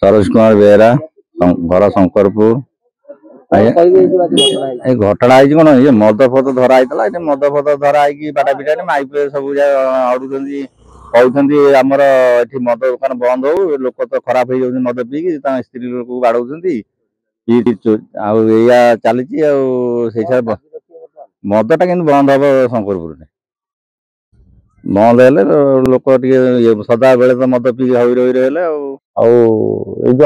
सरोज कुमार बेहरा घर शंकरपुर। घटना कौन ये मद फद धरा होता मद फद धरा बाटा पिटा माइक सब अड़ुंट कहते आमर ये मद दुकान बंद हो लोक तो खराब हो जाती मद पीकी स्त्री लोक बाड़ौंट चली मदटा कि बंद हम शंकरपुर बंद है लोक सदा बेले तो मद पी हईर हईर है।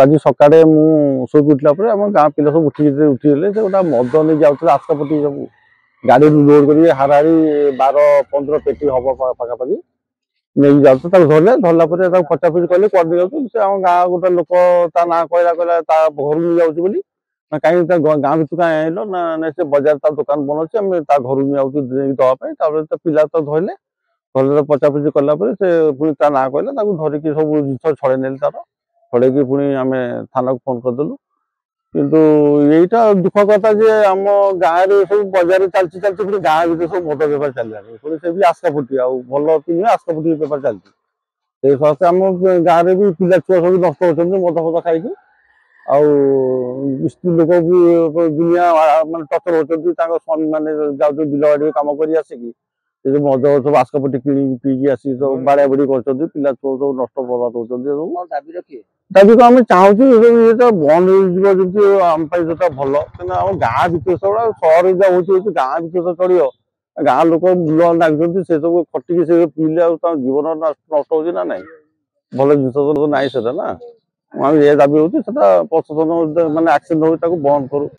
आज सकाଳେ ମୁଁ ଶୋଇକି ଉଠିଲା ପରେ ଆମ ଗାଁ ପିଲା ସବୁ ଉଠିଗଲେ ସେ ଗୋଟା ମଦ ନେଇ ଯାଉଥିଲେ ଆସ୍କାପଟି ସବୁ ଗାଡ଼ିରୁ ଲୋଡ୍ କରି ହାରାହାରି 12-15 ପେଟି ହବ ପାଖାପାଖି ନେଇକି ଯାଉଥିଲେ। ତାକୁ ଧରିଲା ପରେ ତାକୁ ପଚାପଚି କଲେ କୁଆଡ଼େ ଯାଉଛୁ ସେ ଆମ ଗାଁ ଗୋଟେ ଲୋକ ତା ନାଁ କହିଲା ତା ଘରକୁ ନେଇ ଯାଉଛି ବୋଲି ନା କାହିଁକି ତା ଗାଁ ଭିତରୁ କାହିଁ ଆଣିଲ ନା ସେ ବଜାର ତା ଦୋକାନ ବନ୍ଦ ଅଛି ଆମେ ତା ଘରକୁ ଯାଉଛୁ ନେଇକି ଦେବା ପାଇଁ। ତାପରେ ତା ପିଲା ତ ଧରିଲେ ପଚାପଚି କଲା ପରେ ସେ ପୁଣି ତା ନାଁ କହିଲା ତାକୁ ଧରିକି ସବୁ ଜିନିଷ ଛଡ଼େଇ ନେଲେ ତାର ଛड़ेकी पुणी आम थाना को फोन करदेलु किंतु यहीटा दुख कथा जे आम गाँव में सब बजार चलती चलती पुणी गाँव भर सब मद बेपार चलिए पुणी से भी आस्कापुटी भल कि आस्कापुटी बेपार चलती आम गाँव में भी पिला छुआ सब नष्ट होती मद फद खाई स्त्री लोक भी दुनिया मान टचर होती स्वामी मैंने जाते बिल बाड़ी कम कर आसिकी मद सब आस्कापुटी कि पीकी आसी सब बाड़ा बाड़ी कर पिला छुआ सब नष्ट बर्बाद होती दाबी को आम चाहूँ बंद हो आम जोटा भल कि आम गाँ भितर सब सहर जहाँ हो गाँ भितर चलो गाँ लोक मूल लगे से सब खटिकी से पीले जीवन नष्ट हो ना ना भल जिन ना से आम ये दाबी हो प्रशासन मैंने एक्शन हो बंद करूँ।